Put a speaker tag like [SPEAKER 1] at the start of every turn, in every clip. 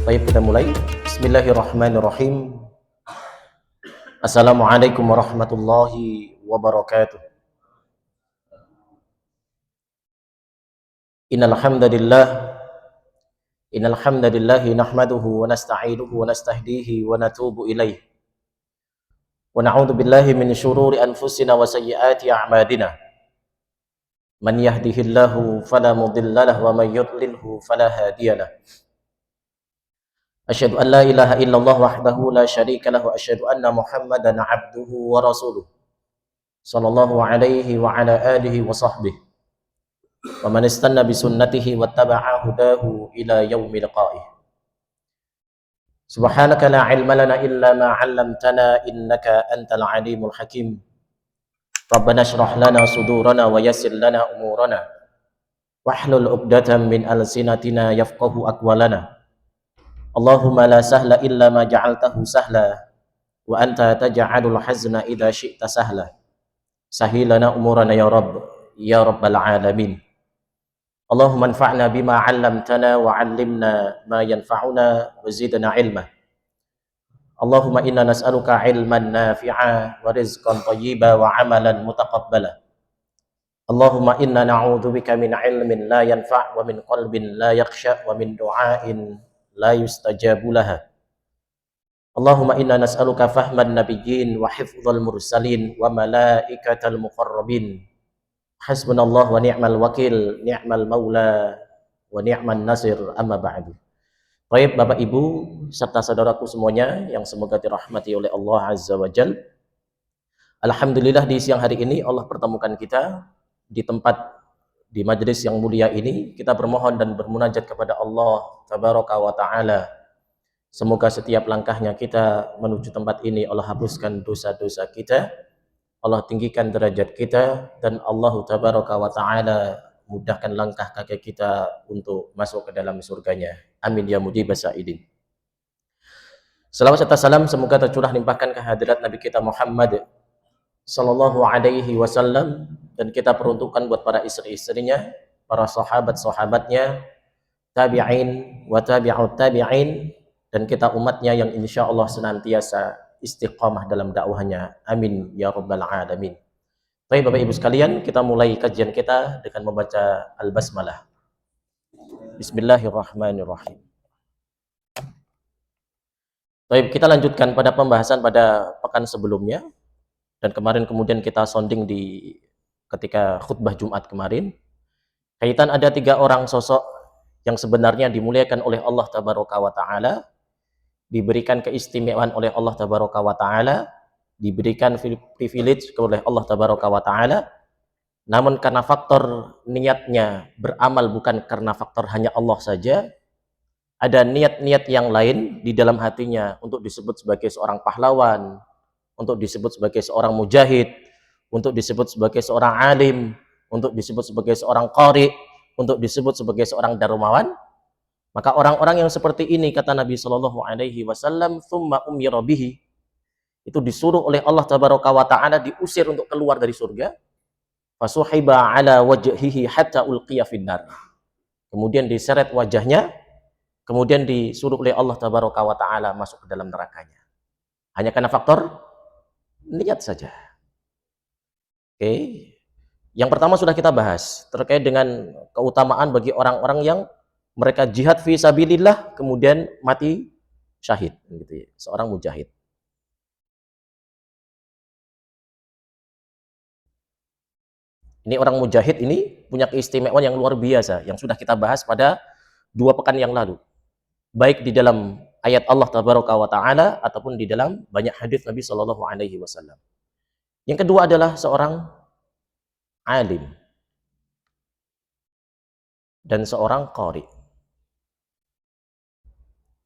[SPEAKER 1] Baik, kita mulai. Bismillahirrahmanirrahim. Assalamualaikum warahmatullahi wabarakatuh. Innal hamdalillah nahmaduhu wa nasta'inuhu wa nastahdihi wa natubu ilaih. Wa na'udzu billahi min syururi anfusina wa sayyiati a'malina. Man yahdihillahu fala mudilla lahu wa man yudlilhu fala hadiyalah. Asyhadu an la ilaha illallah wahdahu la syarika lahu wa asyhadu anna Muhammadan 'abduhu wa rasuluh. Sallallahu alaihi wa ala alihi wa sahbihi. Wa man istanna bi sunnatihi wattaba'a hudahu ila yaumil liqa'ih. Subhanaka la 'ilma lana illa ma 'allamtana innaka antal 'alimul hakim. Rabbana shrah lana sudurana wa yassir lana umurana. Wahlul 'uqdatam min alsinatina yafqahu aqwalana. Allahumma la sahla illa ma ja'altahu sahla wa anta taj'alul hazna idza syi'ta sahla. Sahilana umurana ya Rabb ya Rabbal alamin. Allahumma anfa'na bima 'allamtana wa 'allimna ma yanfa'una wa zidna 'ilma. Allahumma inna nas'aluka 'ilman nafi'a wa rizqan thayyiba wa 'amalan mutaqabbala. Allahumma inna na'udzubika min 'ilmin la yanfa' wa min qalbin la yakhsha wa min du'ain la yustajabu laha. Allahumma inna nas'aluka fahman nabiyyin wa hifdzal mursalin wa malaikatal muqarrabin. Hasbunallah wa ni'mal wakil, ni'mal maula wa ni'man nasir, amma ba'du. Baik Bapak Ibu serta saudaraku semuanya yang semoga dirahmati oleh Allah Azza wa Jal. Alhamdulillah di siang hari ini Allah pertemukan kita di tempat di majelis yang mulia ini. Kita bermohon dan bermunajat kepada Allah Tabaraka wa Ta'ala. Semoga setiap langkahnya kita menuju tempat ini Allah hapuskan dosa-dosa kita, Allah tinggikan derajat kita, dan Allah Tabaraka wa Ta'ala mudahkan langkah kaki kita untuk masuk ke dalam surganya. Amin ya mujibas sa'idin. Salawat serta salam semoga tercurah limpahkan kehadirat Nabi kita Muhammad sallallahu alaihi wasallam, dan kita peruntukkan buat para istri-istrinya, para sahabat-sahabatnya, tabi'in wa tabi'ut tabi'in, dan kita umatnya yang insya Allah senantiasa istiqamah dalam dakwahnya. Amin ya rabbal alamin. Baik Bapak Ibu sekalian, kita mulai kajian kita dengan membaca Al-Basmalah. Bismillahirrahmanirrahim. Baik, kita lanjutkan pada pembahasan pada pekan sebelumnya. Dan kemarin kemudian kita sounding di ketika khutbah Jumat kemarin. Kaitan ada 3 orang sosok yang sebenarnya dimuliakan oleh Allah Tabaraka wa Ta'ala, diberikan keistimewaan oleh Allah Tabaraka wa Ta'ala, diberikan privilege oleh Allah Tabaraka wa Ta'ala, namun karena faktor niatnya beramal bukan karena faktor hanya Allah saja, ada niat-niat yang lain di dalam hatinya untuk disebut sebagai seorang pahlawan, untuk disebut sebagai seorang mujahid, untuk disebut sebagai seorang alim, untuk disebut sebagai seorang qari, untuk disebut sebagai seorang darmawan. Maka orang-orang yang seperti ini, kata Nabi Shallallahu Alaihi Wasallam, "Tsumma umira bihi", itu disuruh oleh Allah Tabaraka wa Ta'ala diusir untuk keluar dari surga. Fasuhiba ala wajhihi hatta ulqiya finnar. Kemudian diseret wajahnya, kemudian disuruh oleh Allah Tabaraka wa Ta'ala masuk ke dalam nerakanya. Hanya karena faktor niat saja. Oke. Yang pertama sudah kita bahas terkait dengan keutamaan bagi orang-orang yang mereka jihad fi sabilillah kemudian mati syahid, gitu ya, seorang mujahid. Ini orang mujahid ini punya keistimewaan yang luar biasa yang sudah kita bahas pada 2 pekan yang lalu. Baik di dalam ayat Allah Tabaraka wa Ta'ala ataupun di dalam banyak hadis Nabi Shallallahu Alaihi Wasallam. Yang kedua adalah seorang alim dan seorang qari.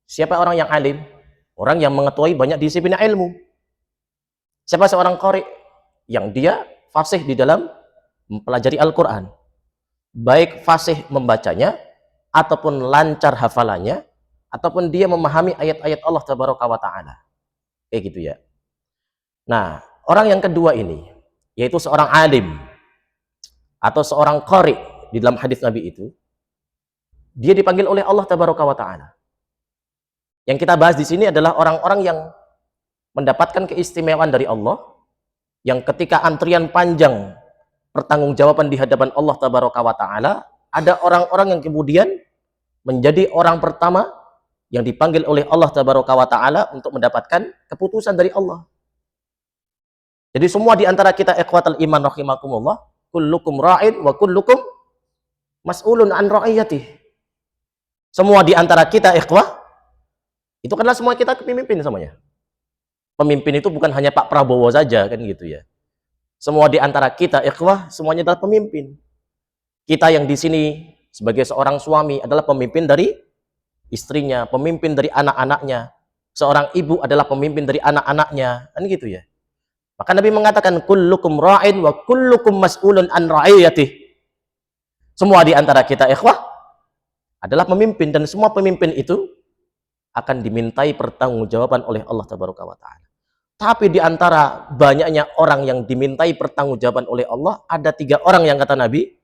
[SPEAKER 1] Siapa orang yang alim? Orang yang mengetahui banyak disiplin ilmu. Siapa seorang qari? Yang dia fasih di dalam mempelajari Al-Quran. Baik fasih membacanya, ataupun lancar hafalannya, ataupun dia memahami ayat-ayat Allah Tabaraka wa Ta'ala. Kayak gitu ya. Nah, orang yang kedua ini, yaitu seorang alim atau seorang qari di dalam hadis Nabi itu, dia dipanggil oleh Allah Tabaraka wa Ta'ala. Yang kita bahas di sini adalah orang-orang yang mendapatkan keistimewaan dari Allah, yang ketika antrian panjang pertanggungjawaban di hadapan Allah Tabaraka wa Ta'ala, ada orang-orang yang kemudian menjadi orang pertama yang dipanggil oleh Allah Tabaraka wa Ta'ala untuk mendapatkan keputusan dari Allah. Jadi semua di antara kita ikhwatal iman rahimakumullah, kullukum ra'in wa kullukum mas'ulun an ra'iyatih. Semua di antara kita ikhwah, itu adalah semua kita pemimpin semuanya. Pemimpin itu bukan hanya Pak Prabowo saja, kan gitu ya. Semua di antara kita ikhwah, semuanya adalah pemimpin. Kita yang di sini sebagai seorang suami adalah pemimpin dari istrinya, pemimpin dari anak-anaknya. Seorang ibu adalah pemimpin dari anak-anaknya, kan gitu ya. Maka Nabi mengatakan kullukum ra'in wa kullukum mas'ulun an ra'iyatih. Semua di antara kita ikhwah adalah pemimpin, dan semua pemimpin itu akan dimintai pertanggungjawaban oleh Allah Tabaraka wa Ta'ala. Tapi di antara banyaknya orang yang dimintai pertanggungjawaban oleh Allah, ada 3 orang yang kata Nabi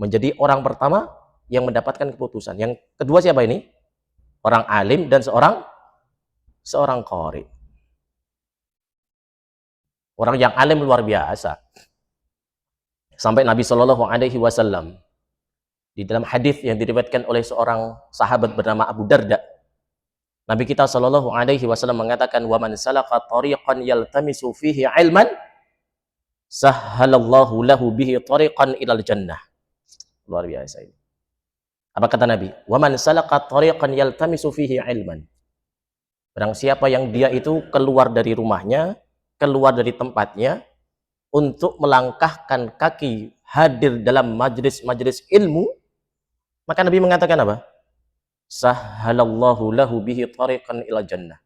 [SPEAKER 1] menjadi orang pertama yang mendapatkan keputusan. Yang kedua siapa ini? Orang alim dan seorang qari. Orang yang alim luar biasa. Sampai Nabi Shallallahu Alaihi Wasallam di dalam hadis yang diriwayatkan oleh seorang sahabat bernama Abu Darda, Nabi kita Shallallahu Alaihi Wasallam mengatakan, "Wa man salaka tariqan yaltamisu fihi ilman, sahhalallahu lahu bihi tariqan ilal jannah." Luar biasa ini. Apa kata Nabi? "Wa man salaka tariqan yaltamisu fihi ilman." Barang siapa yang dia itu keluar dari rumahnya, keluar dari tempatnya untuk melangkahkan kaki hadir dalam majlis-majlis ilmu, maka Nabi mengatakan apa? Sahhalallahu lahu bihi tariqan ila jannah.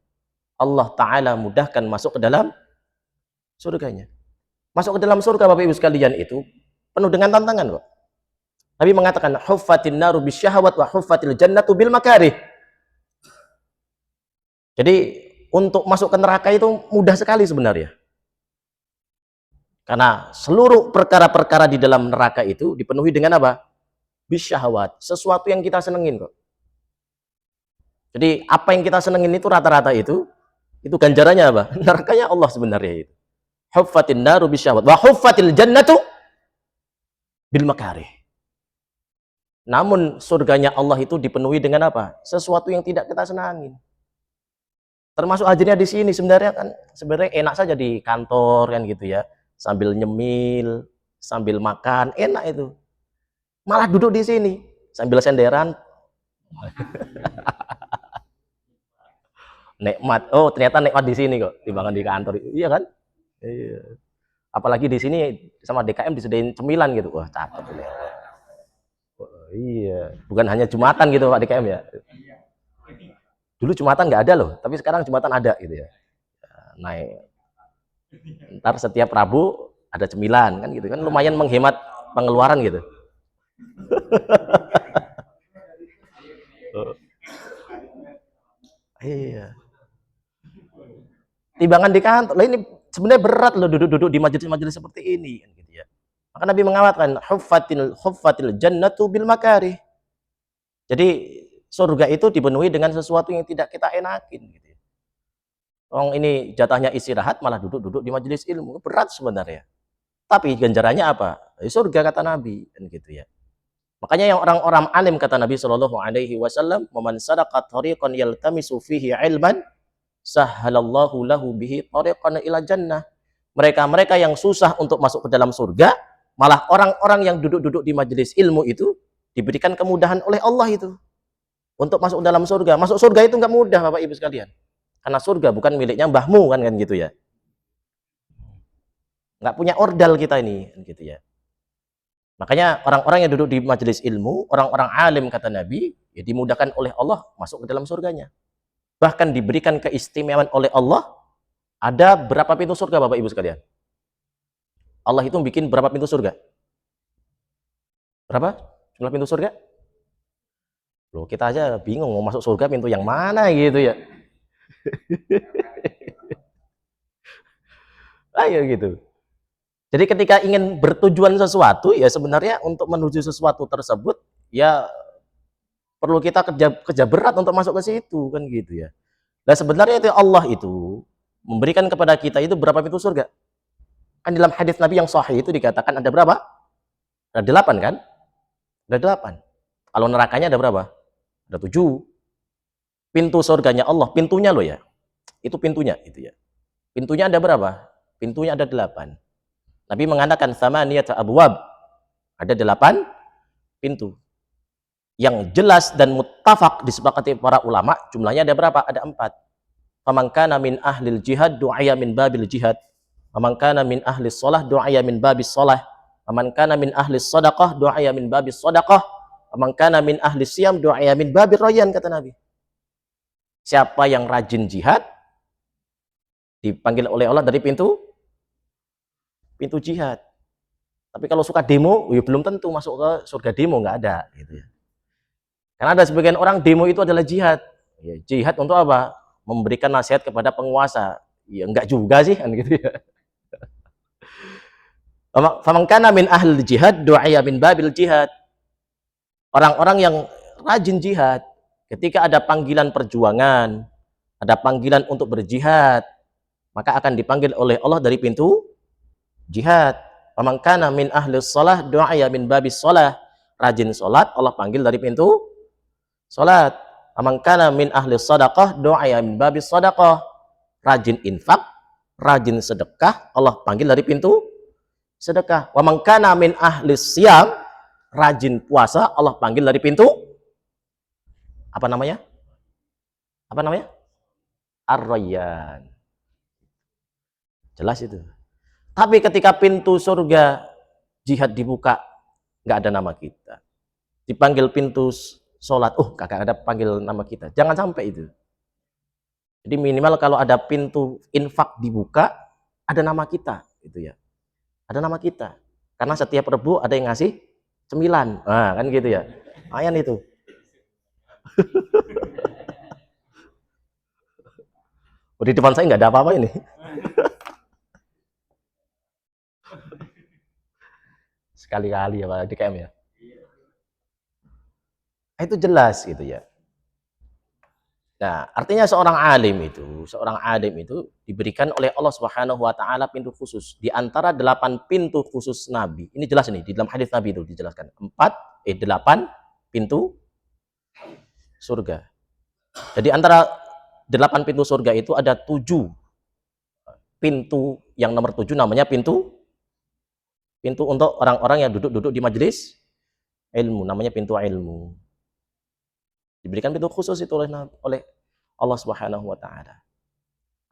[SPEAKER 1] Allah Ta'ala mudahkan masuk ke dalam surganya. Masuk ke dalam surga Bapak Ibu sekalian itu penuh dengan tantangan kok. Nabi mengatakan huffatin naru bisyahawat wa huffatil jannatu bil makarih. Jadi untuk masuk ke neraka itu mudah sekali sebenarnya. Karena seluruh perkara-perkara di dalam neraka itu dipenuhi dengan apa? Bisyahawat, sesuatu yang kita senengin kok. Jadi apa yang kita senengin itu rata-rata itu ganjarannya apa? Nerakanya Allah sebenarnya itu. Huffatin naru bisyahawat wa huffatil jannatu bil makarih. Namun surganya Allah itu dipenuhi dengan apa? Sesuatu yang tidak kita senangin. Termasuk hadirnya di sini sebenarnya enak saja di kantor kan gitu ya, sambil nyemil, sambil makan, enak itu. Malah duduk di sini sambil senderan. Nikmat. Oh, ternyata nikmat di sini kok, timbangan di kantor. Iya kan? Iya. Apalagi di sini sama DKM disediain cemilan gitu. Wah, cakep ini. Oh, iya, bukan hanya Jumatan gitu Pak DKM ya. Dulu Jumatan nggak ada loh, tapi sekarang Jumatan ada gitu ya. Naik. Ntar setiap Rabu ada cemilan kan gitu kan, lumayan menghemat pengeluaran gitu. Iya. Timbangan di kantor. Lah ini sebenarnya berat loh duduk-duduk di majelis-majelis seperti ini kan gitu ya. Maka Nabi mengatakan huffatil jannatu bil makarih. Jadi surga itu dipenuhi dengan sesuatu yang tidak kita enakin gitu ya. Orang ini jatahnya istirahat malah duduk-duduk di majelis ilmu, berat sebenarnya. Tapi ganjarannya apa? Surga kata Nabi kan gitu ya. Makanya yang orang-orang alim kata Nabi Shallallahu Alaihi Wasallam, "Man sadaqat tariqan yaltamisu fihi ilman, sahhalallahu lahu bihi tariqan ila jannah." Mereka-mereka yang susah untuk masuk ke dalam surga, malah orang-orang yang duduk-duduk di majelis ilmu itu diberikan kemudahan oleh Allah itu untuk masuk dalam surga. Masuk surga itu nggak mudah Bapak Ibu sekalian. Karena surga bukan miliknya mbahmu kan gitu ya. Nggak punya ordal kita ini gitu ya. Makanya orang-orang yang duduk di majelis ilmu, orang-orang alim kata Nabi, ya dimudahkan oleh Allah masuk ke dalam surganya. Bahkan diberikan keistimewaan oleh Allah. Ada berapa pintu surga Bapak Ibu sekalian? Allah itu bikin berapa pintu surga? Berapa jumlah pintu surga? Loh, kita aja bingung mau masuk surga pintu yang mana gitu ya. Ayo gitu. Jadi ketika ingin bertujuan sesuatu, ya sebenarnya untuk menuju sesuatu tersebut, ya perlu kita kerja berat untuk masuk ke situ kan gitu ya. Nah sebenarnya itu Allah itu memberikan kepada kita itu berapa pintu surga? Kan dalam hadis Nabi yang sahih itu dikatakan ada berapa? Ada 8 kan? Ada 8. Kalau nerakanya ada berapa? Ada 7. Pintu surganya Allah, pintunya loh ya. Itu pintunya itu ya. Pintunya ada berapa? Pintunya ada 8. Nabi mengatakan sama niat abwab. Ada 8 pintu. Yang jelas dan muttafaq disepakati para ulama, jumlahnya ada berapa? Ada 4. Faman kana min ahlil jihad du'aya min babil jihad. Faman kana min ahlis shalah du'aya min babis shalah. Faman kana min ahlis shadaqah du'aya min babis shadaqah. Faman kana min ahlis siyam du'aya min babir rayyan, kata Nabi. Siapa yang rajin jihad dipanggil oleh Allah dari pintu jihad. Tapi kalau suka demo, ya belum tentu masuk ke surga demo, nggak ada gitu ya. Karena ada sebagian orang demo itu adalah jihad. Ya, jihad untuk apa? Memberikan nasihat kepada penguasa. Ya enggak juga sih kan gitu ya. Faman kana min ahli jihad du'aya min babil jihad. Orang-orang yang rajin jihad, ketika ada panggilan perjuangan, ada panggilan untuk berjihad, maka akan dipanggil oleh Allah dari pintu jihad. Faman kana min ahli shalah du'aya min babis shalah. Rajin salat, Allah panggil dari pintu salat. Faman kana min ahli shadaqah du'aya min babis shadaqah. Rajin infak, rajin sedekah, Allah panggil dari pintu sedekah. Wa man kana min ahli siyam, rajin puasa, Allah panggil dari pintu apa namanya? Apa namanya? Ar-Rayyan. Jelas itu. Tapi ketika pintu surga jihad dibuka, nggak ada nama kita. Dipanggil pintu sholat, kagak ada panggil nama kita. Jangan sampai itu. Jadi minimal kalau ada pintu infak dibuka, ada nama kita, gitu ya. Ada nama kita. Karena setiap Rebu ada yang ngasih cemilan. Nah, kan gitu ya. Ayan itu. Di depan saya nggak ada apa-apa ini. Sekali-kali ya Pak DKM ya. Itu jelas gitu ya. Nah, artinya seorang alim itu diberikan oleh Allah Subhanahu wa taala pintu khusus di antara 8 pintu khusus Nabi. Ini jelas nih di dalam hadis Nabi itu dijelaskan. 8 pintu surga. Jadi antara 8 pintu surga itu ada 7 pintu, yang nomor 7 namanya pintu untuk orang-orang yang duduk-duduk di majelis ilmu, namanya pintu ilmu. Diberikan pintu khusus itu oleh Allah Subhanahu wa taala.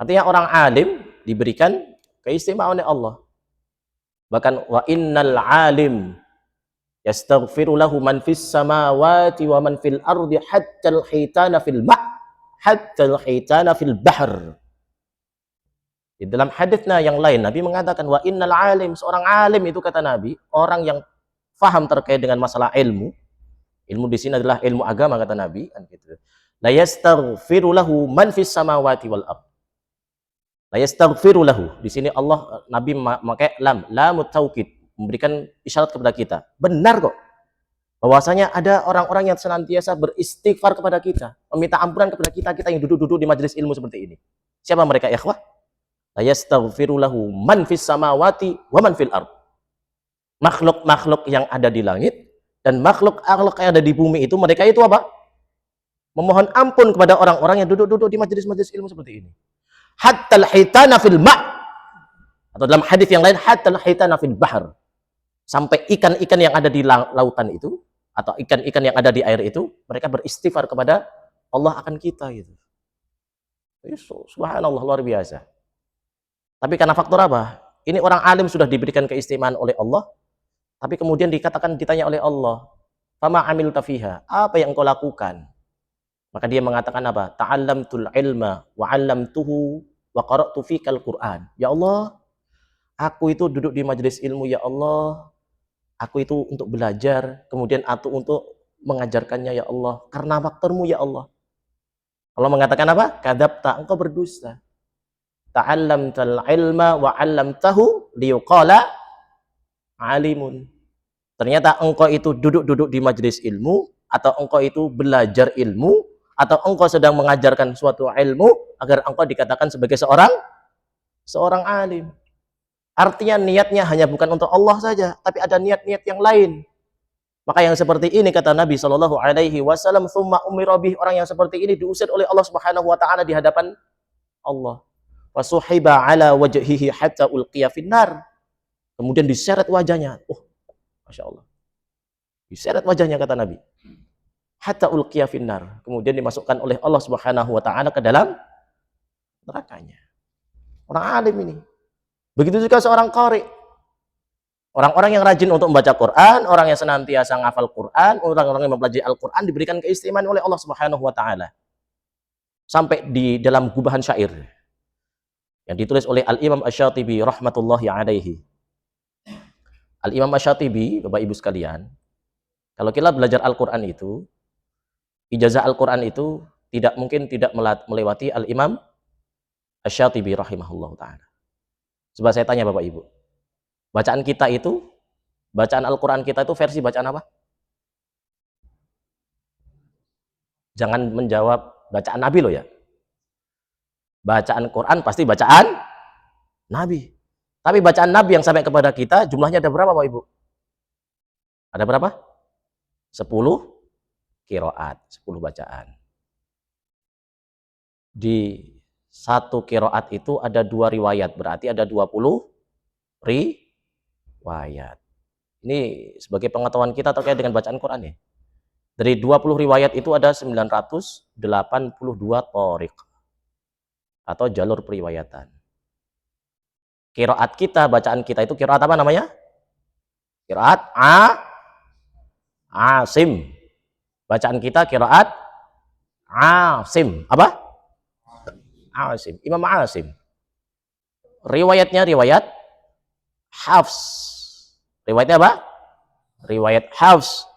[SPEAKER 1] Artinya orang alim diberikan keistimewaan oleh Allah. Bahkan wa innal alim yastaghfiru lahu man fis samawati wa man fil ardi hatta al-hitana fil hatta al-hitana fil bahr. Di dalam hadisnya yang lain Nabi mengatakan wa innal alim, seorang alim itu kata Nabi, orang yang faham terkait dengan masalah ilmu. Ilmu di sini adalah ilmu agama kata Nabi kan gitu. La yastaghfiru lahu man fis samawati wal ard. La yastaghfiru lahu. Di sini Allah Nabi memakai lamut taukid, memberikan isyarat kepada kita. Benar kok. Bahwasanya ada orang-orang yang senantiasa beristighfar kepada kita, meminta ampunan kepada kita yang duduk-duduk di majelis ilmu seperti ini. Siapa mereka, ikhwah? La yastaghfiru lahu man fis samawati wa man fil ard. Makhluk-makhluk yang ada di langit dan makhluk-makhluk yang ada di bumi itu, mereka itu apa? Memohon ampun kepada orang-orang yang duduk-duduk di majelis-majelis ilmu seperti ini. Hatta al-hitana fil atau dalam hadis yang lain hatta al-hitana fil bahr. Sampai ikan-ikan yang ada di lautan itu atau ikan-ikan yang ada di air itu, mereka beristighfar kepada Allah akan kita gitu. Subhanallah, luar biasa. Tapi karena faktor apa? Ini orang alim sudah diberikan keistimewaan oleh Allah, tapi kemudian ditanya oleh Allah, "Fama amilta fiha?" Apa yang kau lakukan? Maka dia mengatakan apa? Ta'allamtul ilma wa 'allamtuhu wa qara'tu fikal Qur'an. Ya Allah, aku itu duduk di majelis ilmu ya Allah. Aku itu untuk belajar, kemudian aku untuk mengajarkannya ya Allah. Karena faktormu ya Allah. Allah mengatakan apa? Kadzabta, engkau berdusta. Ta'allamtal ilma wa 'allamtahu liyuqala alimun. Ternyata engkau itu duduk-duduk di majelis ilmu, atau engkau itu belajar ilmu, atau engkau sedang mengajarkan suatu ilmu agar engkau dikatakan sebagai seorang alim. Artinya niatnya hanya bukan untuk Allah saja, tapi ada niat-niat yang lain. Maka yang seperti ini kata Nabi Shallallahu Alaihi Wasallam, "Tsumma umira bih", orang yang seperti ini diusir oleh Allah Subhanahu Wa Taala di hadapan Allah. Wasuhiba ala wajhihi hatta ulqiya finnar. Kemudian diseret wajahnya. Masya Allah. Diseret wajahnya kata Nabi. Hatta ulqiya finnar. Kemudian dimasukkan oleh Allah Subhanahu Wa Taala ke dalam nerakanya. Orang alim ini. Begitu juga seorang qari. Orang-orang yang rajin untuk membaca Quran, orang yang senantiasa menghafal Quran, orang-orang yang mempelajari Al-Quran diberikan keistimewaan oleh Allah Subhanahu Wa Taala. Sampai di dalam gubahan syair yang ditulis oleh Al-Imam Asy-Syatibi rahmatullahi alaihi. Al-Imam Asy-Syatibi, Bapak Ibu sekalian, kalau kita belajar Al-Quran itu, ijazah Al-Quran itu tidak mungkin tidak melewati Al-Imam Asy-Syatibi rahimahullahu ta'ala. Coba saya tanya Bapak Ibu, bacaan kita itu, bacaan Al-Quran kita itu versi bacaan apa? Jangan menjawab bacaan Nabi loh ya. Bacaan Quran pasti bacaan Nabi. Tapi bacaan Nabi yang sampai kepada kita jumlahnya ada berapa Bapak Ibu? Ada berapa? 10 qiraat, 10 bacaan. Di satu qiraat itu ada 2 riwayat, berarti ada 20 riwayat. Ini sebagai pengetahuan kita terkait dengan bacaan Quran ya. Dari 20 riwayat itu ada 982 thariq atau jalur periwayatan. Qiraat kita, bacaan kita itu qiraat apa namanya? Qiraat Asim. Bacaan kita qiraat Asim. Apa? Asim. Imam Asim. Riwayatnya riwayat Hafs. Riwayatnya apa? Riwayat Hafs.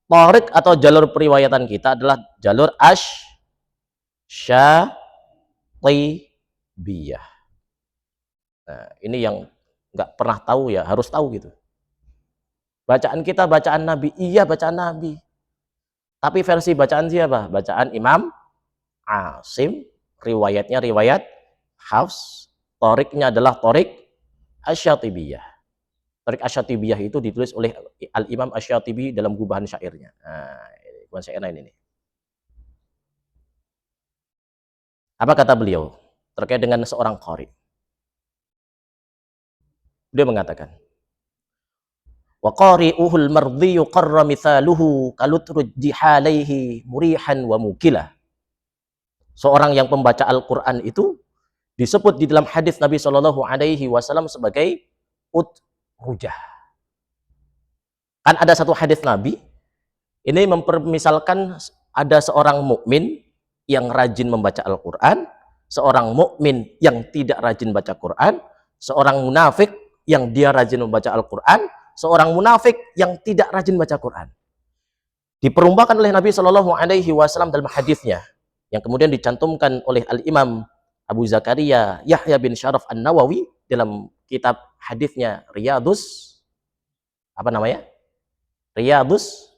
[SPEAKER 1] Thariq atau jalur periwayatan kita adalah jalur Asy-Syatibiyah. Nah, ini yang nggak pernah tahu ya, harus tahu gitu. Bacaan kita bacaan Nabi, iya bacaan Nabi. Tapi versi bacaan siapa? Bacaan Imam Asim, riwayatnya riwayat Hafs, thariqnya adalah thariq Asy-Syatibiyah. Thariq Asy-Syatibiyah itu ditulis oleh Al-Imam Asy-Syatibi dalam gubahan syairnya. Nah, gubahan syairnya ini. Apa kata beliau terkait dengan seorang qari? Dia mengatakan, wa qari'uhul mardhiyu qarra mithaluhu kalutruj dihalaihi murihan wa mukilah. Seorang yang pembaca Al-Quran itu disebut di dalam hadis Nabi Shallallahu Alaihi Wasallam sebagai utrujah. Kan ada satu hadis Nabi ini mempermisalkan ada seorang mukmin yang rajin membaca Al-Quran, seorang mukmin yang tidak rajin baca Quran, seorang munafik yang dia rajin membaca Al-Quran, seorang munafik yang tidak rajin baca Quran. Diperumpakan oleh Nabi Shallallahu Alaihi Wasallam dalam hadisnya, yang kemudian dicantumkan oleh Al-Imam Abu Zakaria Yahya bin Syaraf An-Nawawi dalam kitab hadisnya Riyadus, apa namanya? Riyadus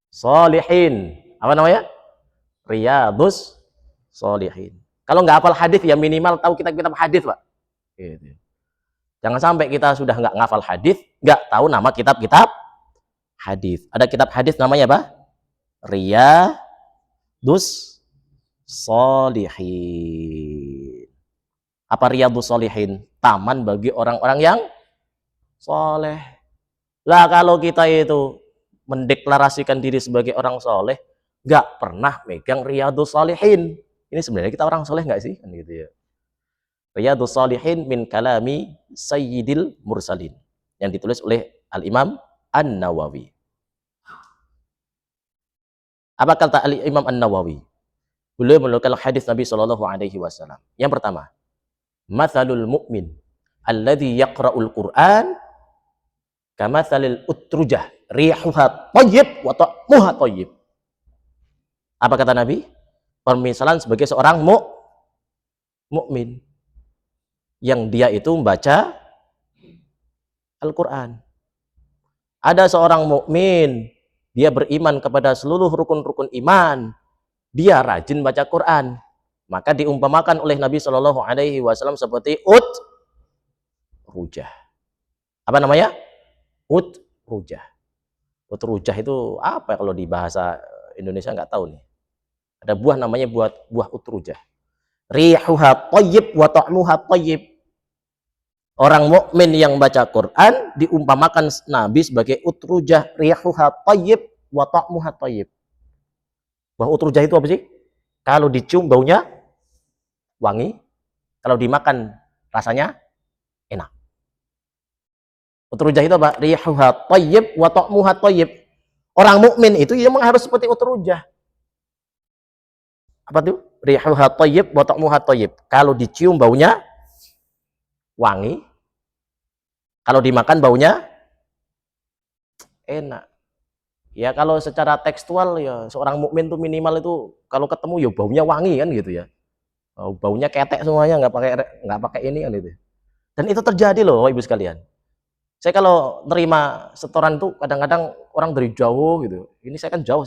[SPEAKER 1] Shalihin. Apa namanya? Riyadus Shalihin. Kalau nggak hafal hadis ya minimal tahu kitab-kitab hadis, Pak. Gitu. Jangan sampai kita sudah nggak ngafal hadis, nggak tahu nama kitab-kitab hadis. Ada kitab hadis namanya apa? Riyadus Shalihin. Apa Riyadus Shalihin? Taman bagi orang-orang yang soleh. Lah kalau kita itu mendeklarasikan diri sebagai orang soleh, nggak pernah megang Riyadus Shalihin. Ini sebenarnya kita orang soleh nggak sih? Kan gitu ya. Riyadus Shalihin min kalami Sayyidil Mursalin yang ditulis oleh Al-Imam An-Nawawi. Apa kata Al-Imam An-Nawawi? Beliau menukil hadis Nabi Shallallahu Alaihi Wasallam. Yang pertama, mathalul mu'min alladhi yaqra'ul Qur'an kamathalil utrujah rihuha thayyib wa ta'muha thayyib. Apa kata Nabi? Permisalan sebagai seorang mukmin yang dia itu membaca Al-Quran. Ada seorang mukmin dia beriman kepada seluruh rukun-rukun iman, dia rajin baca Quran, maka diumpamakan oleh Nabi Shallallahu Alaihi Wasallam seperti rujah. Apa namanya? Rujah. Rujah itu apa kalau di bahasa Indonesia nggak tahu nih. Ada buah namanya buah utrujah. Rihuha thayyib wa ta'muha thayyib. Orang mukmin yang baca Quran diumpamakan Nabi sebagai utrujah, rihuha thayyib wa ta'muha thayyib. Buah utrujah itu apa sih? Kalau dicium baunya wangi, kalau dimakan rasanya enak. Utrujah itu apa? Rihuha thayyib wa ta'muha thayyib. Orang mukmin itu memang harus seperti utrujah. Apa tuh? Rihuha thayyib wa ta'muha thayyib. Kalau dicium baunya wangi, kalau dimakan baunya enak. Ya kalau secara tekstual ya seorang mukmin tuh minimal itu kalau ketemu ya baunya wangi kan gitu ya. Baunya ketek semuanya, nggak pakai ini kan gitu. Dan itu terjadi loh Ibu sekalian. Saya kalau nerima setoran tuh kadang-kadang orang dari jauh gitu. Ini saya kan jauh,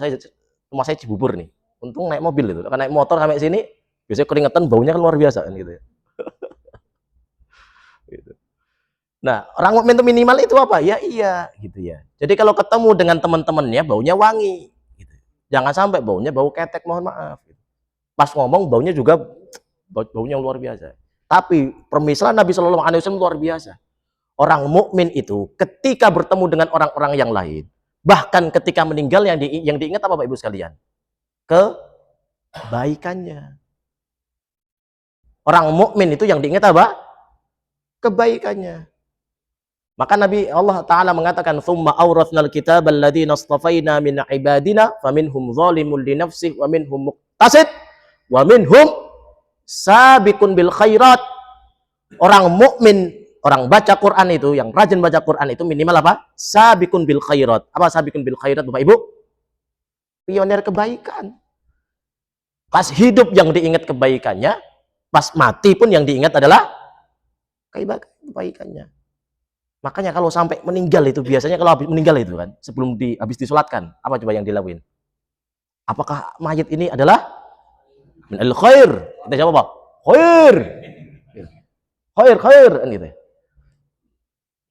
[SPEAKER 1] rumah saya Cibubur nih. Untung naik mobil itu. Kalau naik motor sampai sini biasanya keringetan, baunya kan luar biasa kan gitu ya. Gitu. Nah, orang mukmin itu minimal itu apa? Ya iya, gitu ya. Jadi kalau ketemu dengan teman-temannya baunya wangi, gitu. Jangan sampai baunya bau ketek, mohon maaf. Gitu. Pas ngomong baunya juga baunya luar biasa. Tapi permisalan Nabi Shallallahu Alaihi Wasallam luar biasa. Orang mukmin itu ketika bertemu dengan orang-orang yang lain, bahkan ketika meninggal yang diingat apa Bapak Ibu sekalian? Kebaikannya. Orang mukmin itu yang diingat apa? Kebaikannya. Maka Nabi Allah Ta'ala mengatakan, "Tsumma awrathnal kitaba alladziina astafaina min ibadina, faminhum zalimun li nafsihi, wa minhum muqtasid, wa minhum sabiqun bil khairat." Orang mukmin, orang baca Quran itu, yang rajin baca Quran itu minimal apa? Sabiqun bil khairat. Apa sabiqun bil khairat, Bapak Ibu? Pionir kebaikan. Pas hidup yang diingat kebaikannya, pas mati pun yang diingat adalah kebaikannya. Makanya kalau sampai meninggal itu biasanya kalau habis meninggal itu kan sebelum habis disolatkan apa coba yang dilakuin? Apakah mayat ini adalah min al khair? Kita jawab apa? Khair. Khair kan gitu.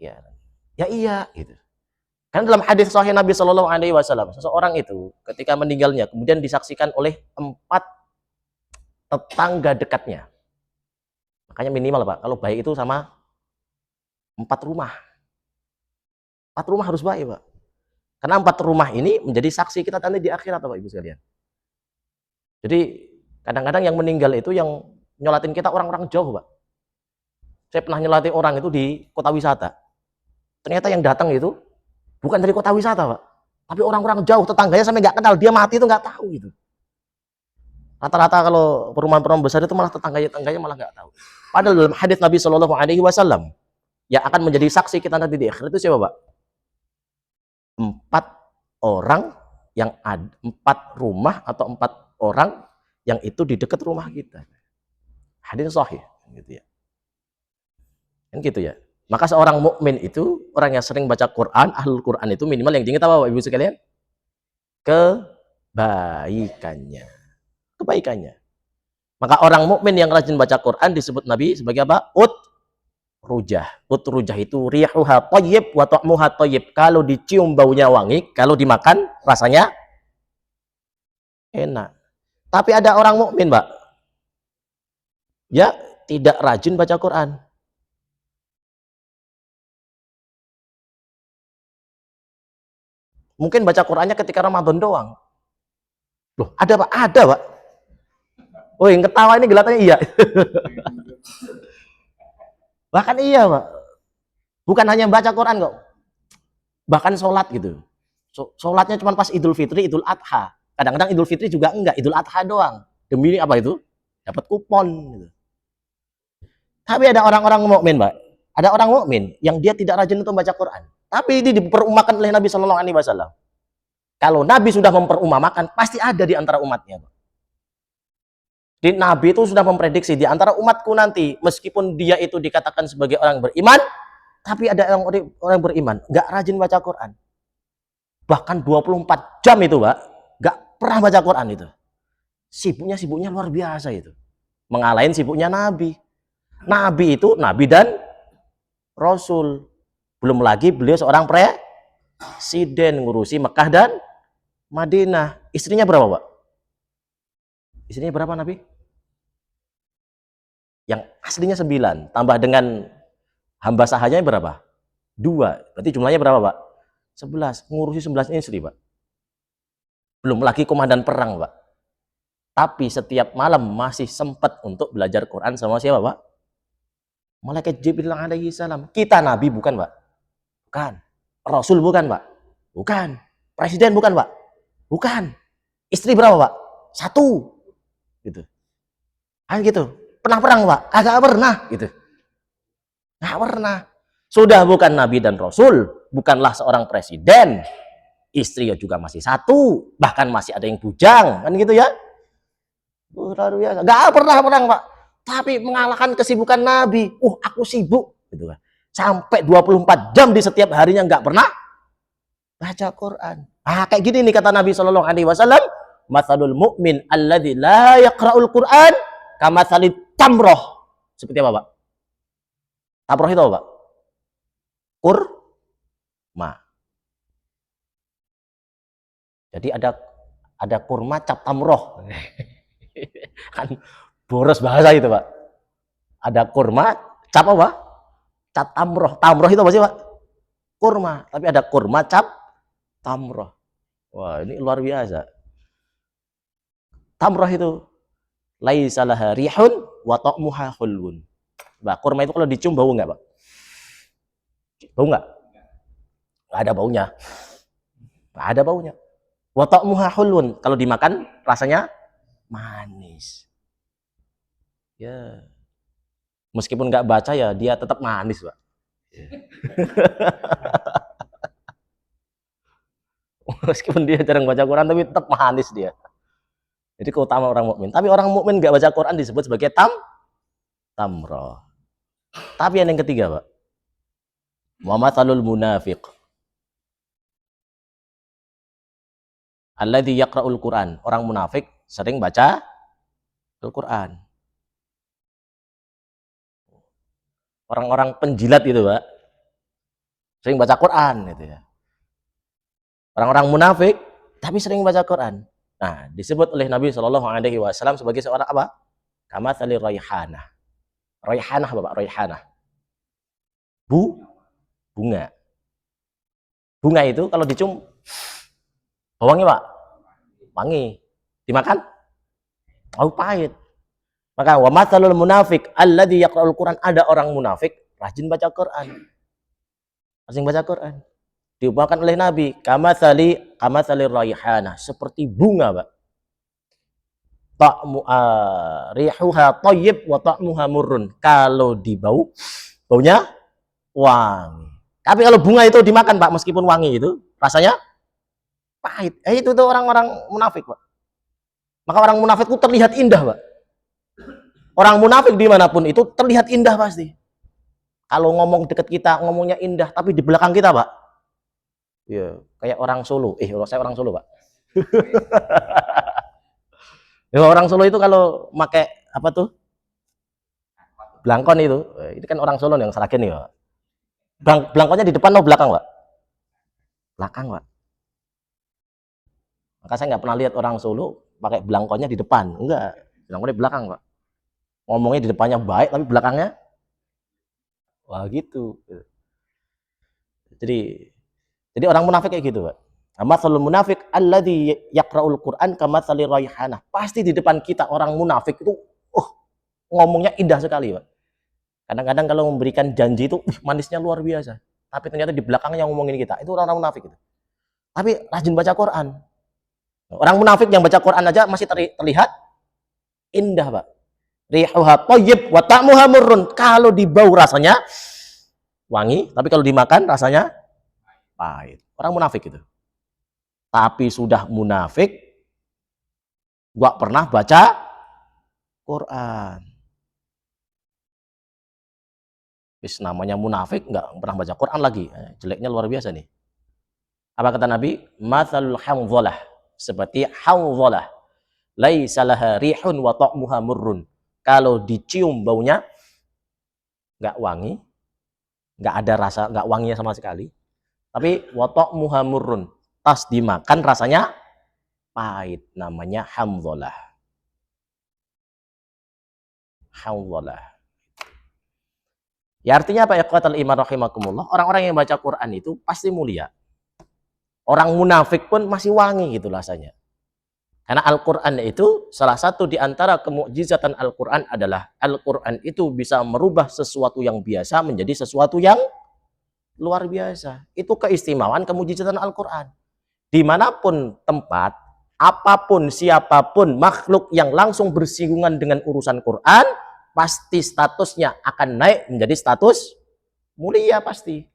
[SPEAKER 1] Ya. Ya iya gitu. Kan dalam hadis sahih Nabi Shallallahu Alaihi Wasallam seseorang itu ketika meninggalnya kemudian disaksikan oleh 4 tetangga dekatnya. Makanya minimal Pak, kalau baik itu sama 4 rumah. 4 rumah harus baik Pak. Karena 4 rumah ini menjadi saksi kita nanti di akhirat Bapak Ibu sekalian. Jadi kadang-kadang yang meninggal itu yang nyolatin kita orang-orang jauh Pak. Saya pernah nyolatin orang itu di kota wisata. Ternyata yang datang itu bukan dari kota wisata Pak. Tapi orang-orang jauh, tetangganya sampai nggak kenal. Dia mati itu nggak tahu gitu. Rata-rata kalau perumahan-perumahan besar itu malah tetangganya malah nggak tahu. Padahal dalam hadis Nabi Shallallahu Alaihi Wasallam yang akan menjadi saksi kita nanti di akhirat itu siapa Pak? 4 orang yang ada 4 rumah atau 4 orang yang itu di dekat rumah kita. Hadis sahih gitu ya. Kan gitu ya. Maka seorang mukmin itu orang yang sering baca Quran, ahlul Quran itu minimal yang diingat apa Bapak Ibu sekalian? Kebaikannya. Maka orang mukmin yang rajin baca Quran disebut Nabi sebagai apa? Utrujah itu rihuha thayyib wa ta'muha thayyib. Kalau dicium baunya wangi, kalau dimakan rasanya enak. Tapi ada orang mukmin, Pak, ya tidak rajin baca Quran. Mungkin baca Qurannya ketika Ramadan doang. Loh, ada Pak? Ada Pak. Oh, yang ketawa ini gelatannya iya. Bahkan iya Pak. Bukan hanya baca Quran kok. Bahkan sholat gitu. Sholatnya cuma pas Idul Fitri, Idul Adha. Kadang-kadang Idul Fitri juga enggak, Idul Adha doang. Demi apa itu? Dapat kupon gitu. Tapi ada orang-orang mukmin, Pak. Ada orang mukmin yang dia tidak rajin untuk baca Quran. Tapi ini diperumakan oleh Nabi Shallallahu Alaihi Wasallam. Kalau Nabi sudah memperumamakan, pasti ada di antara umatnya, Pak. Jadi Nabi itu sudah memprediksi di antara umatku nanti, meskipun dia itu dikatakan sebagai orang beriman, tapi ada orang beriman nggak rajin baca Quran. Bahkan 24 jam itu, Pak, nggak pernah baca Quran itu. Sibuknya luar biasa itu. Mengalahin sibuknya Nabi. Nabi itu Nabi dan Rasul. Belum lagi beliau seorang presiden ngurusi Mekah dan Madinah. Istrinya berapa, Pak? Istrinya berapa Nabi? Yang aslinya 9, tambah dengan hamba sahanya berapa? 2. Berarti jumlahnya berapa, Pak? 11. Ngurusi 11 istri, Pak. Belum lagi komandan perang, Pak. Tapi setiap malam masih sempat untuk belajar Quran sama siapa, Pak? Malaikat Jibril alaihi salam. Kita Nabi bukan, Pak? Bukan. Rasul bukan, Pak? Bukan. Presiden bukan, Pak? Bukan. Istri berapa, Pak? 1. Gitu. Kan gitu. Pernah perang, Pak? Agak pernah, gitu. Nggak pernah. Sudah bukan Nabi dan Rasul, bukanlah seorang presiden. Istri juga masih 1, bahkan masih ada yang bujang, kan gitu ya. Luar biasa. Nggak pernah perang, Pak. Tapi mengalahkan kesibukan Nabi. Aku sibuk, gitu kan. Sampai 24 jam di setiap harinya nggak pernah baca Quran. Kayak gini nih kata Nabi Shallallahu Alaihi Wasallam, "Matsalul mu'min alladzi la yaqra'ul Quran kamatsalit tamroh." Seperti apa, Pak? Tamroh itu apa, Pak? Kurma. Jadi ada kurma cap tamroh. Kan boros bahasa itu, Pak. Ada kurma cap apa? Cap tamroh. Tamroh itu apa sih, Pak? Kurma. Tapi ada kurma cap tamroh. Wah, ini luar biasa. Tamroh itu laisa laha rihun wa ta'muha khulwun. Bah, kurma itu kalau dicium bau enggak, Pak? Bau enggak? Enggak ada baunya. Enggak ada baunya. Wa ta'muha khulwun. Kalau dimakan rasanya manis. Ya. Meskipun enggak baca ya dia tetap manis, Pak. Meskipun dia jarang baca Quran tapi tetap manis dia. Jadi keutamaan orang mukmin. Tapi orang mukmin enggak baca Quran disebut sebagai tamroh. Tapi yang ketiga, Pak. Wa matsalul munafiq alladzi yaqra'ul Quran. Orang munafik sering baca Al-Quran. Orang-orang penjilat itu, Pak, sering baca Quran gitu ya. Orang-orang munafik tapi sering baca Quran. Nah, disebut oleh Nabi Shallallahu Alaihi Wasallam sebagai seorang apa? Kamatsali raihanah. Raihanah apa, Pak? Raihanah. Bunga. Bunga itu kalau dicium wangi, Pak? Wangi. Dimakan? Pahit. Maka wa matsalul munafik alladzi yaqra'ul Quran, ada orang munafik rajin baca Quran. Rajin baca Quran. Diumpamakan oleh Nabi, kamatsali raihanah, seperti bunga, Pak. Ta'mu rihuha thayyib wa ta'muha murrun. Kalau dibau, baunya wangi. Tapi kalau bunga itu dimakan, Pak, meskipun wangi itu rasanya pahit. Itu tuh orang-orang munafik, Pak. Maka orang munafik itu terlihat indah, Pak. Orang munafik dimanapun itu terlihat indah pasti. Kalau ngomong deket kita, ngomongnya indah, tapi di belakang kita, Pak, ya kayak orang Solo. Saya orang Solo, Pak. Ya, orang Solo itu kalau pakai apa tuh? Blangkon itu kan orang Solo yang Seragen nih, Pak. Blangkonnya di depan atau belakang, Pak? Belakang, Pak. Maka saya nggak pernah lihat orang Solo pakai belangkonnya di depan. Enggak, belangkonnya di belakang, Pak. Ngomongnya di depannya baik, tapi belakangnya wah gitu. Jadi orang munafik kayak gitu, Pak. Matsalul munafik alladzi yaqra'ul Qur'an kamatsali raihanah. Pasti di depan kita orang munafik itu ngomongnya indah sekali, Pak. Kadang-kadang kalau memberikan janji itu manisnya luar biasa. Tapi ternyata di belakangnya ngomongin kita. Itu orang-orang munafik itu. Tapi rajin baca Quran. Orang munafik yang baca Quran aja masih terlihat indah, Pak. Rihuha thayyib wa ta'muha murrun. Kalau dibau rasanya wangi, tapi kalau dimakan rasanya pahit. Orang munafik itu. Tapi sudah munafik gak pernah baca Quran. Namanya munafik nggak pernah baca Quran lagi, jeleknya luar biasa nih. Apa kata Nabi? Matsalul hamdhalah, seperti hamdhalah. Laisa laha rihun wa ta'muha murrun. Kalau dicium baunya enggak wangi, enggak ada rasa, enggak wanginya sama sekali. Tapi wa ta'muha murrun. Pas dimakan rasanya pahit, namanya hamdhalah. Hamdhalah. Ya artinya apa ya qatal iman rahimakumullah? Orang-orang yang baca Quran itu pasti mulia. Orang munafik pun masih wangi gitu rasanya. Karena Al-Quran itu salah satu di antara kemukjizatan Al-Quran adalah Al-Quran itu bisa merubah sesuatu yang biasa menjadi sesuatu yang luar biasa. Itu keistimewaan kemukjizatan Al-Quran. Dimanapun tempat, apapun, siapapun, makhluk yang langsung bersinggungan dengan urusan Quran, pasti statusnya akan naik menjadi status mulia pasti.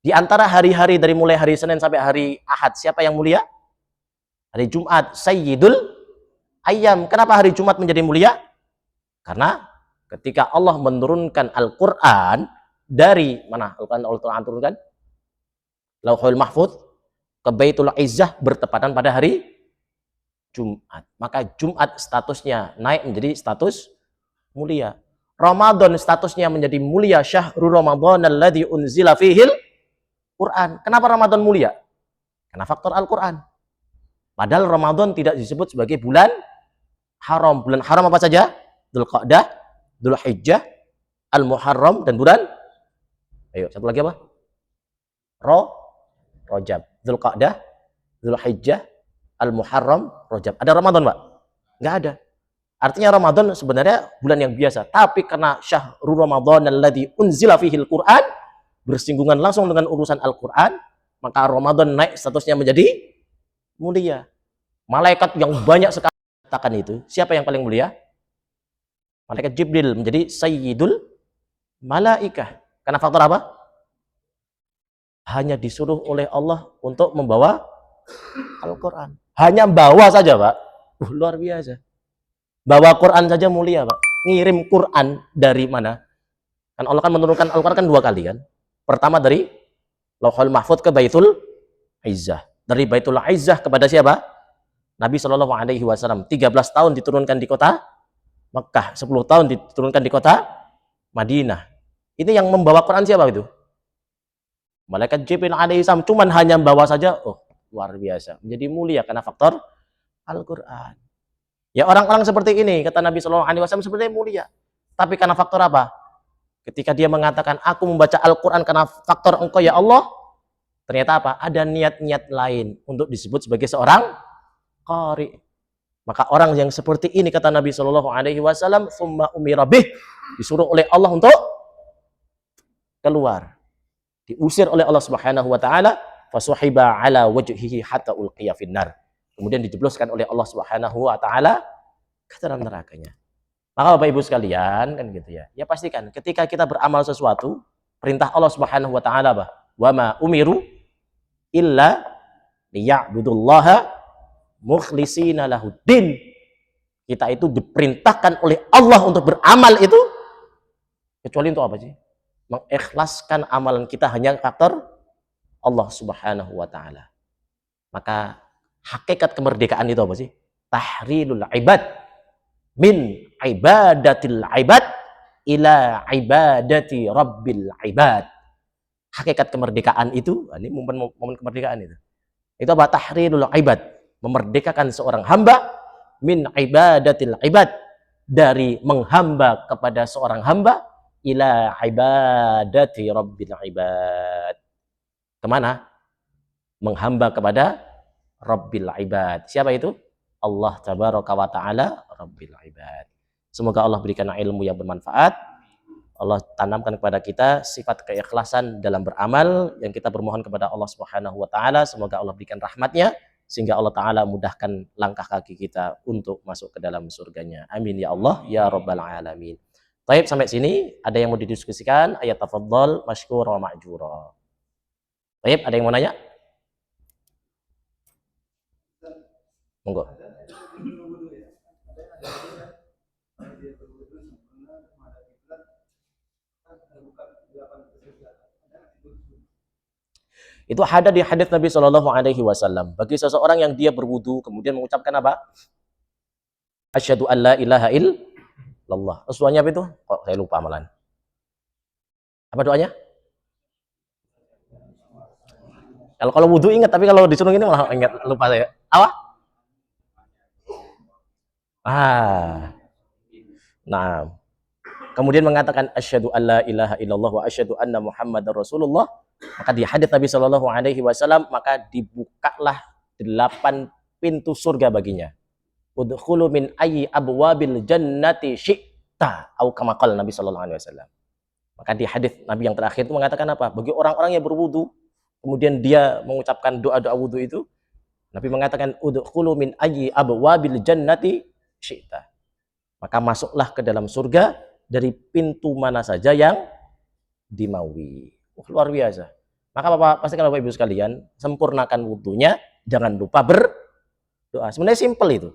[SPEAKER 1] Di antara hari-hari dari mulai hari Senin sampai hari Ahad, siapa yang mulia? Hari Jumat, Sayyidul Ayyam. Kenapa hari Jumat menjadi mulia? Karena ketika Allah menurunkan Al-Quran dari mana? Al-Quran turunkan? Lauhul Mahfuz ke Baitul Izzah bertepatan pada hari Jumat. Maka Jumat statusnya naik menjadi status mulia. Ramadan statusnya menjadi mulia. Syahrul Ramadan alladzi unzila fihil Quran. Kenapa Ramadan mulia? Karena faktor Al-Quran. Padahal Ramadan tidak disebut sebagai bulan haram. Bulan haram apa saja? Dzulqa'dah, Dzulhijjah, Al-Muharram, dan bulan, ayo satu lagi apa? Rajab. Dzulqa'dah, Dzulhijjah, Al-Muharram, Rajab. Ada Ramadan, Pak? Enggak ada. Artinya Ramadan sebenarnya bulan yang biasa. Tapi karena syahrul Ramadan alladzi unzila fihil Quran, bersinggungan langsung dengan urusan Al-Quran, maka Ramadan naik statusnya menjadi mulia. Malaikat yang banyak sekali katakan itu, siapa yang paling mulia? Malaikat Jibril menjadi Sayyidul Malaikah. Karena faktor apa? Hanya disuruh oleh Allah untuk membawa Al-Quran. Hanya bawa saja, Pak. Luar biasa. Bawa Quran saja mulia, Pak. Ngirim Quran dari mana? Kan Allah kan menurunkan Al-Quran kan 2 kali kan. Pertama dari Lauhul Mahfuz ke Baitul Izzah. Dari Baitul Izzah kepada siapa? Nabi Shallallahu Alaihi Wasallam. 13 tahun diturunkan di kota Mekah, 10 tahun diturunkan di kota Madinah. Ini yang membawa Quran siapa itu? Malaikat Jibril alaihissalam. Cuman hanya membawa saja, oh luar biasa. Menjadi mulia karena faktor Al-Quran. Ya orang-orang seperti ini, kata Nabi Shallallahu Alaihi Wasallam, sebenarnya mulia. Tapi karena faktor apa? Ketika dia mengatakan, aku membaca Al-Quran karena faktor engkau ya Allah, ternyata apa? Ada niat-niat lain untuk disebut sebagai seorang qari. Maka orang yang seperti ini, kata Nabi Shallallahu Alaihi Wasallam, summa umirabih, disuruh oleh Allah untuk keluar, diusir oleh Allah Subhanahu Wa Taala, fasuhiba ala wajhihi hatta ulqiya finnar. Kemudian dijebloskan oleh Allah Subhanahu Wa Taala ke dalam nerakanya. Maka Bapak Ibu sekalian, kan gitu ya. Ya pastikan ketika kita beramal sesuatu, perintah Allah Subhanahu Wa Taala bah, wa ma umiru illa liya'budullaha mukhlishina lahuddin. Kita itu diperintahkan oleh Allah untuk beramal itu kecuali untuk apa sih? Mengikhlaskan amalan kita hanya faktor Allah Subhanahu Wa Taala. Maka hakikat kemerdekaan itu apa sih? Tahrilul ibad min ibadatil ibad ila ibadati rabbil ibad. Hakikat kemerdekaan itu, ini momen kemerdekaan itu. Itu apa? Tahrilul ibad, memerdekakan seorang hamba min ibadatil ibad, dari menghamba kepada seorang hamba ila ibadati rabbil ibad. Kemana? Menghamba kepada Rabbil ibad. Siapa itu? Allah tabaraka wa ta'ala Rabbil ibad. Semoga Allah berikan ilmu yang bermanfaat. Allah tanamkan kepada kita sifat keikhlasan dalam beramal, yang kita bermohon kepada Allah Subhanahu wa taala semoga Allah berikan rahmatnya sehingga Allah taala mudahkan langkah kaki kita untuk masuk ke dalam surganya. Amin ya Allah ya rabbal alamin. Baik, sampai sini ada yang mau didiskusikan? Ayat tafadhol masykur wa ma'jura. Baik, ada yang mau nanya? Monggo. Itu ada di hadis Nabi Shallallahu Alaihi Wasallam. Bagi seseorang yang dia berwudu kemudian mengucapkan apa? Asyhadu an la ilaha illallah. Doanya apa itu? Kok saya lupa malan. Apa doanya? Kalau wudu ingat, tapi kalau disuruh ini malah ingat lupa saya. Apa? Nah. Kemudian mengatakan asyhadu alla ilaha illallah wa asyhadu anna muhammadar rasulullah, maka di hadits Nabi Shallallahu Alaihi Wasallam maka dibukalah 8 pintu surga baginya. Udkhulu min ayyi abwabil jannati syi'ta, atau kama qala Nabi Shallallahu Alaihi Wasallam. Maka di hadits Nabi yang terakhir itu mengatakan apa? Bagi orang-orang yang berwudu kemudian dia mengucapkan doa-doa wudu itu, Nabi mengatakan udkhulu min ayyi abwabil jannati syi'ta, maka masuklah ke dalam surga dari pintu mana saja yang dimaui. Luar biasa. Maka Bapak, pastikan Bapak Ibu sekalian, sempurnakan wudunya, jangan lupa berdoa. Sebenarnya simpel itu.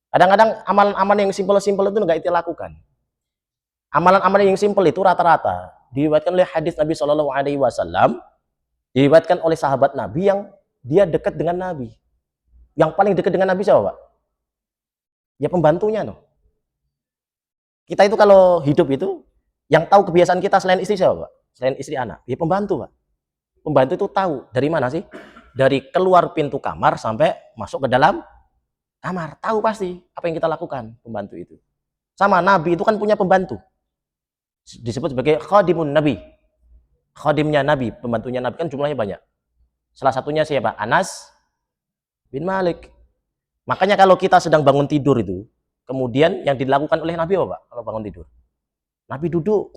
[SPEAKER 1] Kadang-kadang amalan-amalan yang simpel-simpel itu enggak kita lakukan. Amalan-amalan yang simpel itu rata-rata diriwayatkan oleh hadis Nabi Shallallahu Alaihi Wasallam, diriwayatkan oleh sahabat Nabi yang dia dekat dengan Nabi. Yang paling dekat dengan Nabi siapa, Pak? Ya pembantunya, no. Kita itu kalau hidup itu, yang tahu kebiasaan kita selain istri siapa, Pak? Selain istri anak, ya pembantu, Pak. Pembantu itu tahu dari mana sih? Dari keluar pintu kamar sampai masuk ke dalam kamar, tahu pasti apa yang kita lakukan pembantu itu. Sama Nabi itu kan punya pembantu, disebut sebagai khadimun Nabi. Khadimnya Nabi, pembantunya Nabi kan jumlahnya banyak. Salah satunya siapa? Anas bin Malik. Makanya kalau kita sedang bangun tidur itu, kemudian yang dilakukan oleh Nabi apa, Pak? Kalau bangun tidur, Nabi duduk,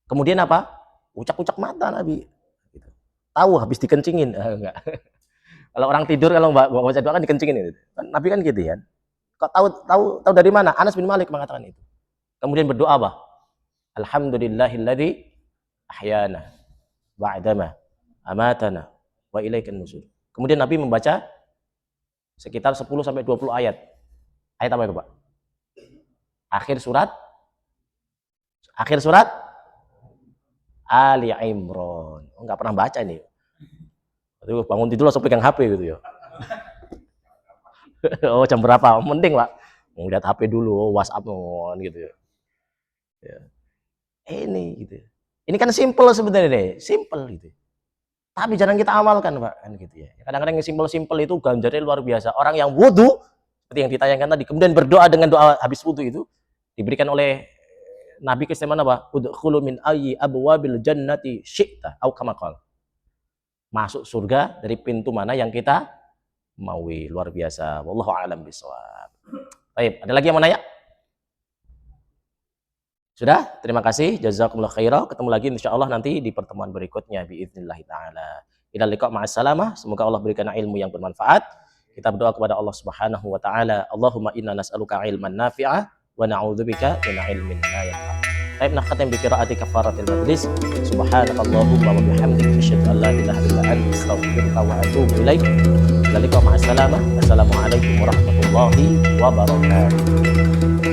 [SPEAKER 1] kemudian apa? Ucak-ucak mata Nabi. Gitu. Tahu habis dikencingin, enggak. Kalau orang tidur kalau baca doa kan dikencingin itu. Nabi kan gitu ya. Kok tahu dari mana? Anas bin Malik mengatakan itu. Kemudian berdoa apa? Alhamdulillahilladzi ahyana ba'dama amatana wa ilaikan nusur. Kemudian Nabi membaca sekitar 10 sampai 20 ayat. Ayat apa itu, Pak? Akhir surat Ali Imran. Enggak pernah baca ini. Aduh, bangun tidur langsung pegang HP gitu ya. Oh, jam berapa? Mending, Pak. Ngeliat HP dulu, WhatsApp gitu ya. Ya. Ini gitu. Ini kan simple sebenarnya deh, simple gitu. Tapi jarang kita amalkan, Pak, kan gitu ya. Kadang-kadang yang simple itu ganjarnya luar biasa. Orang yang wudu seperti yang ditayangkan tadi, kemudian berdoa dengan doa habis wudu itu diberikan oleh Nabi keistimewaan apa? Udkhulu min ayyi abwabil jannati syi'ta, au kama qala. Masuk surga dari pintu mana yang kita maui. Luar biasa. Wallahu a'lam bishawab. Baik, ada lagi yang mau nanya? Sudah? Terima kasih. Jazakumullah khairah. Ketemu lagi insyaallah nanti di pertemuan berikutnya biiznillah taala. Ila liqa ma'assalamah. Semoga Allah berikan ilmu yang bermanfaat. Kita berdoa kepada Allah Subhanahu wa taala. Allahumma inna nas'aluka ilman nafi'ah wa na'udzubika min ilmin la yanfa'. Baik, nakhatim bi qiraati kafaratil majlis. Subhanakallahumma wa bihamdika asyhadu an la ilaha illa anta astaghfiruka wa atubu ilaik. Ila liqa ma'assalamah. Assalamualaikum warahmatullahi wabarakatuh.